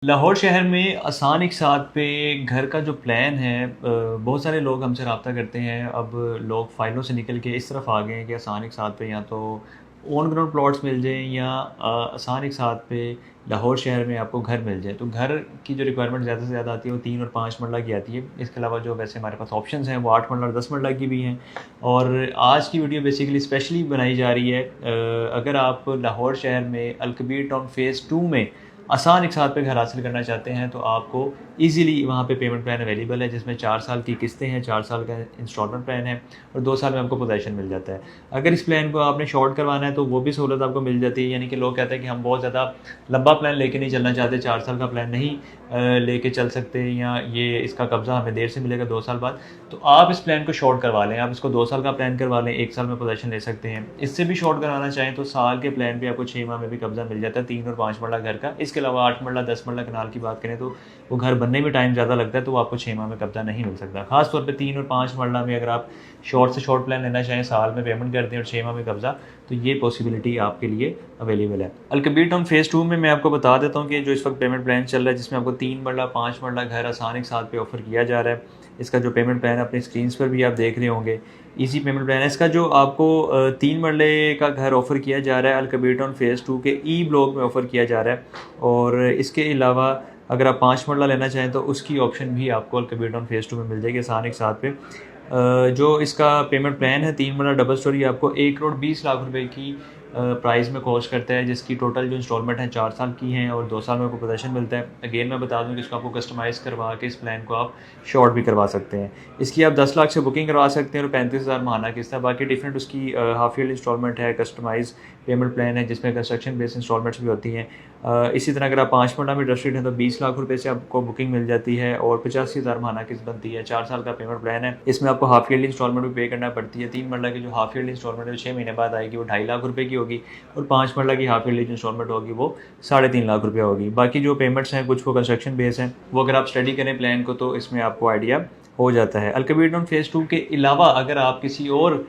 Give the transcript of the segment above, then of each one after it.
लाहौर शहर में आसान एक साथ पे घर का जो प्लान है बहुत सारे लोग हमसे रब्ता करते हैं। अब लोग फ़ाइलों से निकल के इस तरफ आ गए हैं कि आसान एक साथ पे या तो ऑन ग्राउंड प्लॉट्स मिल जाएँ या आसान एक साथ पे लाहौर शहर में आपको घर मिल जाए। तो घर की जो रिक्वायरमेंट ज़्यादा से ज़्यादा आती है वो 3 और 5 मरला की आती है। इसके अलावा जो वैसे हमारे पास ऑप्शंस हैं वो 8 मरला और 10 मरला की भी हैं। और आज की वीडियो बेसिकली स्पेशली बनाई जा रही है अगर आप लाहौर शहर में अल-कबीर टाउन फ़ेज़ 2 में आसान एक साथ पे घर हासिल करना चाहते हैं तो आपको ईज़िली वहाँ पे पेमेंट प्लान अवेलेबल है जिसमें 4 साल की किस्तें हैं, 4 साल का इंस्टॉलमेंट प्लान है और 2 साल में आपको पोजेसन मिल जाता है। अगर इस प्लान को आपने शॉर्ट करवाना है तो वो भी सहूलत आपको मिल जाती है, यानी कि लोग कहते हैं कि हम बहुत ज़्यादा लंबा प्लान लेके नहीं चलना चाहते, 4 साल का प्लान नहीं लेके चल सकते या ये इसका कब्ज़ा हमें देर से मिलेगा 2 साल बाद। तो आप इस प्लान को शॉर्ट करवा लें, आप इसको 2 साल का प्लान करवा लें, 1 साल में पोजेसन ले सकते हैं। इससे भी शॉर्ट करवाना चाहें तो साल के प्लान पे आपको 6 माह में भी कब्ज़ा मिल जाता है 3 और 5 मरला घर का। इसके अलावा 8 मरला 10 मरला कनाल की बात करें तो वो घर बनने में टाइम ज़्यादा लगता है, तो वो आपको 6 माह में कब्ज़ा नहीं मिल सकता। ख़ास तौर पे 3 और 5 मरला में अगर आप शॉर्ट से शॉर्ट प्लान लेना चाहें, साल में पेमेंट कर दें और 6 माह में कब्ज़ा, तो ये पॉसिबिलिटी आपके लिए अवेलेबल है। अल-कबीर टाउन फ़ेज़ 2 में मैं आपको बता देता हूँ कि जो इस वक्त पेमेंट प्लान चल रहा है जिसमें आपको 3 मरला 5 मरला घर आसान एक साथ पे ऑफ़र किया जा रहा है। इसका जो पेमेंट प्लान अपनी स्क्रीन्स पर भी आप देख रहे होंगे, ईज़ी पेमेंट प्लान है। इसका जो आपको 3 मरले का घर ऑफ़र किया जा रहा है अल-कबीर टाउन फ़ेज़ 2 के ई ब्लॉक में ऑफ़र किया जा रहा है। और इसके अलावा अगर आप 5 मरला लेना चाहें तो उसकी ऑप्शन भी आपको अल-कबीर टाउन फ़ेज़ 2 में मिल जाएगी आसान एक साथ पे। जो इसका पेमेंट प्लान है 3 मरला डबल स्टोरी आपको 1 करोड़ 20 लाख रुपए की प्राइस में कॉस्ट करता है, जिसकी टोटल जो इंस्टॉलमेंट है 4 साल की हैं और 2 साल में आपको पोजेसन मिलता है। अगेन मैं बता दूं कि इसको आपको कस्टमाइज़ करवा के इस प्लान को आप शॉर्ट भी करवा सकते हैं। इसकी आप 10 लाख से बुकिंग करवा सकते हैं और 35,000 माहाना किस्त है। बाकी डिफरेंट उसकी हाफ ईयरली इंस्टॉलमेंट है, कस्टमाइज़ पेमेंट प्लान है जिसमें कंस्ट्रक्शन बेस्ड इंस्टॉलमेंट्स भी होती हैं। इसी तरह अगर आप 5 मरला में इंटरेस्टेड हैं तो 20 लाख रुपए से आपको बुकिंग मिल जाती है और 85,000 माहाना किस्त बनती है। 4 साल का पेमेंट प्लान है। इसमें आपको हाफ ईयरली इंस्टॉलमेंट भी पे करना पड़ती है। 3 मरला की जो हाफ ईयरली इंस्टॉलमेंट है वो 6 महीने बाद आएगी, वो 2.5 लाख रुपए की होगी और 5 मरला की हाफ ईयरली जो इंस्टॉलमेंट होगी वो 3.5 लाख रुपया होगी। बाकी जो पेमेंट्स हैं कुछ वो कंस्ट्रक्शन बेस हैं, वो अगर आप स्टडी करें प्लान को तो इसमें आपको आइडिया हो जाता है। अल-कबीर टाउन फ़ेज़ 2 के अलावा अगर आप किसी और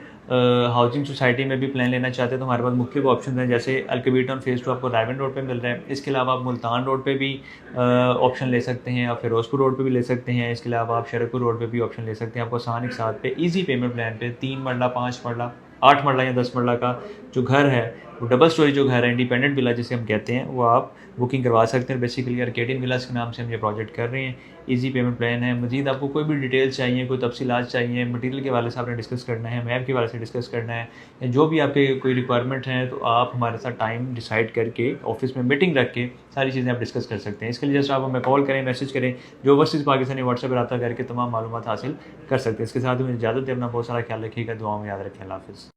हाउसिंग सोसाइटी में भी प्लान लेना चाहते हैं तो हमारे पास मुख्तलिफ ऑप्शन हैं। जैसे अल-कबीर टाउन फ़ेज़ 2 आपको रायवन रोड पे मिल रहा है। इसके अलावा आप मुल्तान रोड पे भी ऑप्शन ले सकते हैं, आप फिरोज़पुर रोड पे भी ले सकते हैं। इसके अलावा आप शरकपुर रोड पे भी ऑप्शन ले सकते हैं। आपको आसान एक साथ पे ईज़ी पेमेंट प्लान पे 3 मरला 5 मरला 8 मरला या 10 मरला का जो घर है, वो डबल स्टोरी जो घर है, इंडिपेंडेंट विला जिसे हम कहते हैं, वो आप बुकिंग करवा सकते हैं। बेसिकली आर्केडियन विलास के नाम से हम ये प्रोजेक्ट कर रहे हैं। ईज़ी पेमेंट प्लान है। मज़ीद आपको कोई भी डिटेल्स चाहिए, कोई तफसीलात चाहिए, मटीरियल के हवाले से आपने डिस्कस करना है, मैप के हवाले से डिस्कस करना है, या जो भी आपके कोई रिक्वायरमेंट है तो आप हमारे साथ टाइम डिसाइड करके ऑफिस में मीटिंग रख के सारी चीज़ें आप डिस्कस कर सकते हैं। इसके लिए जस्ट आप हमें कॉल करें, मैसेज करें, जो ओवरसीज़ पाकिस्तानी व्हाट्सएप पर रब्ता करके तमाम मालूमात हासिल कर सकते हैं। इसके साथ ही मुझे इजाज़त दें। अपना बहुत सारा ख्याल रखिएगा, दुआओं में याद रखें। अल्लाह हाफ़िज़।